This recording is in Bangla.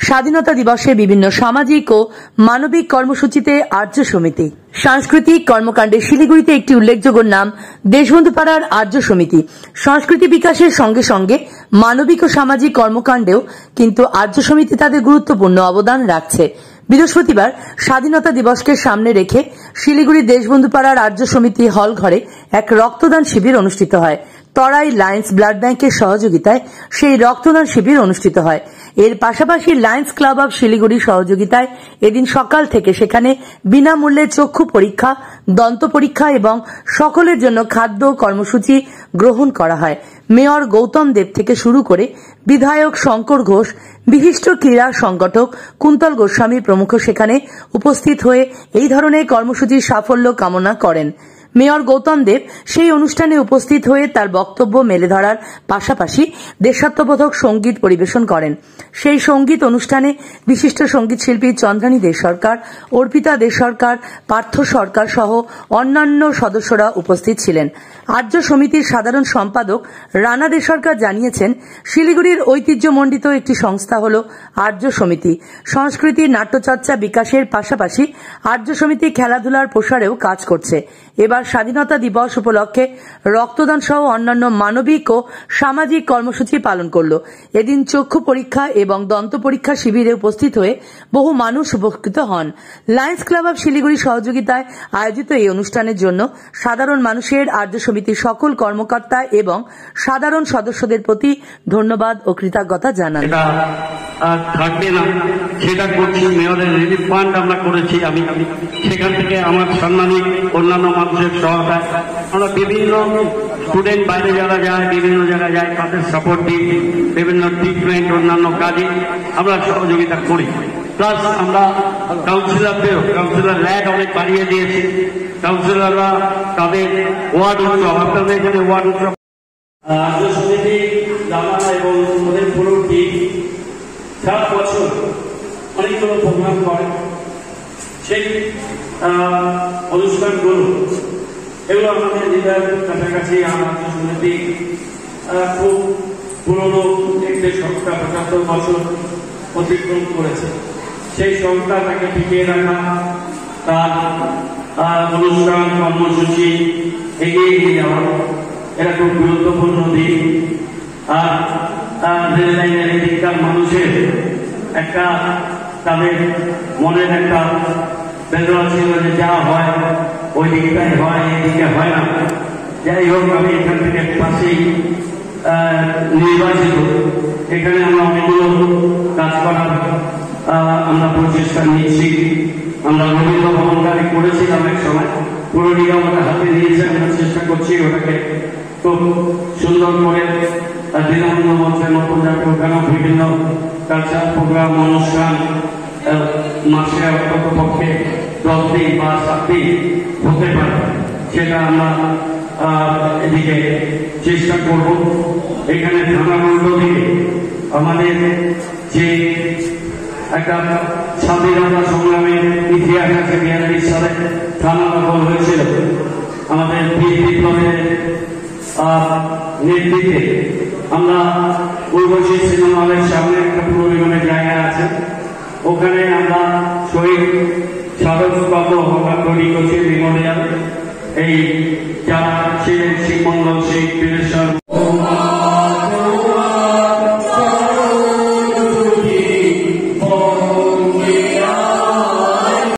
স্বাধীনতা দিবসে বিভিন্ন সামাজিক ও মানবিক কর্মসূচিতে আর্য সমিতি। সাংস্কৃতিক কর্মকাণ্ডে শিলিগুড়িতে একটি উল্লেখযোগ্য নাম দেশবন্ধু পাড়ার আর্য সমিতি। সংস্কৃতি বিকাশের সঙ্গে সঙ্গে মানবিক ও সামাজিক কর্মকাণ্ডেও কিন্তু আর্য সমিতি তাদের গুরুত্বপূর্ণ অবদান রাখছে। বৃহস্পতিবার স্বাধীনতা দিবসকে সামনে রেখে শিলিগুড়ি দেশবন্ধু পাড়ার আর্য সমিতি হল ঘরে এক রক্তদান শিবির অনুষ্ঠিত হয়। তরাই লায়ন্স ব্লাড ব্যাংকের সহযোগিতায় সেই রক্তদান শিবির অনুষ্ঠিত হয়। এর পাশাপাশি লায়ন্স ক্লাব অব শিলিগুড়ির সহযোগিতায় এদিন সকাল থেকে সেখানে বিনামূল্যে চক্ষু পরীক্ষা, দন্ত পরীক্ষা এবং সকলের জন্য খাদ্য কর্মসূচি গ্রহণ করা হয়। মেয়র গৌতম দেব থেকে শুরু করে বিধায়ক শঙ্কর ঘোষ, বিশিষ্ট ক্রীড়া সংগঠক কুন্তল গোস্বামী প্রমুখ সেখানে উপস্থিত হয়ে এই ধরনের কর্মসূচির সাফল্য কামনা করেন। মেয়র গৌতম দেব সেই অনুষ্ঠানে উপস্থিত হয়ে তার বক্তব্য মেলে ধরার পাশাপাশি দেশাত্মবোধক সঙ্গীত পরিবেশন করেন। সেই সঙ্গীত অনুষ্ঠানে বিশিষ্ট সঙ্গীত শিল্পী চন্দ্রানী দে সরকার, অর্পিতা দে সরকার, পার্থ সরকার সহ অন্যান্য সদস্যরা উপস্থিত ছিলেন। আর্য সমিতির সাধারণ সম্পাদক রানা দে সরকার জানিয়েছেন, শিলিগুড়ির ঐতিহ্যমণ্ডিত একটি সংস্থা হল আর্য সমিতি। সংস্কৃতি নাট্যচর্চা বিকাশের পাশাপাশি আর্য সমিতি খেলাধুলার প্রসারেও কাজ করছে। এবার স্বাধীনতা দিবস উপলক্ষে রক্তদান সহ অন্যান্য মানবিক ও সামাজিক কর্মসূচি পালন করল। এদিন চক্ষু পরীক্ষা এবং দন্ত পরীক্ষা শিবিরে উপস্থিত হয়ে বহু মানুষ উপকৃত হন। লায়ন্স ক্লাব অব শিলিগুড়ির সহযোগিতায় আয়োজিত এই অনুষ্ঠানের জন্য সাধারণ মানুষের আর্য সমিতির সকল কর্মকর্তা এবং সাধারণ সদস্যদের প্রতি ধন্যবাদ ও কৃতজ্ঞতা জানান। থাকবে না সেটা করছি, মেয়রের রিলিফ ফান্ড আমরা করেছি। আমি সেখান থেকে আমার সম্মানিত অন্যান্য মানুষের সহায়তায় আমরা বিভিন্ন স্টুডেন্ট বাইরে যারা যায়, বিভিন্ন জায়গায় যায়, তাদের সাপোর্ট দিই, বিভিন্ন ট্রিটমেন্ট অন্যান্য কাজে আমরা সহযোগিতা করি। প্লাস আমরা কাউন্সিলর ল্যাড অনেক বাড়িয়ে দিয়েছি। কাউন্সিলররা তাদের ওয়ার্ড উৎসব, আপনাদের এখানে ওয়ার্ড উৎসব আর্য সমিতি জানা এবং ওদের পুরো টিম সারা বছর অনেকগুলো প্রোগ্রাম করে। সেই অনুষ্ঠানগুলো এগুলো আমাদের হৃদয়ের কাছাকাছি। আর্য সমিতি খুব পুরনো একটি সংস্থা, ৭৫ বছর অতিক্রম করেছে। সেই সংস্থাটাকে টিকিয়ে রাখা, তার অনুষ্ঠান কর্মসূচি এগিয়ে নিয়ে যাওয়া এটা খুব গুরুত্বপূর্ণ দিক। আর রেল লাইনের এদিককার মানুষের একটা তাদের মনের একটা বেদনা ছিল যে যা হয় ওই দিকটাই হয়, এই দিকে হয় না। যাই হোক, আমি এখান থেকে পাশেই নির্বাচিত, এখানে আমরা অনেকগুলো কাজ করার আমরা প্রচেষ্টা নিচ্ছি। আমরা রবীন্দ্র ভবনটাকে করেছিলাম এক সময়, পুরো নিয়ম আমরা হাতে নিয়েছি। আমরা চেষ্টা করছি ওটাকে খুব সুন্দর করে দীনবন্ধু মঞ্চের মতো যাতে ওখানেও বিভিন্ন কালচার প্রোগ্রাম অনুষ্ঠান মাসে অন্তত পক্ষে 10 দিন বা 7 দিন হতে পারে, সেটা আমরা এদিকে চেষ্টা করব। এখানে থানা মন্ডল থেকে আমাদের যে একটা স্বাধীনতা সংগ্রামের ইতিহাস আছে, 42 সালে থানা দখল হয়েছিল। আমাদের বীর বিপ্লবের নেতৃত্বে আমরা উর্বশী সিনেমা হলের সামনে একটা পুনর্নির্মাণের জায়গা আছে, ওখানে আমরা শহীদ স্মারক স্তম্ভ আমরা তৈরি করছি। মেমোরিয়াল এই যারা ছিলেন শিবমঙ্গল সিং, বীরেশ্বর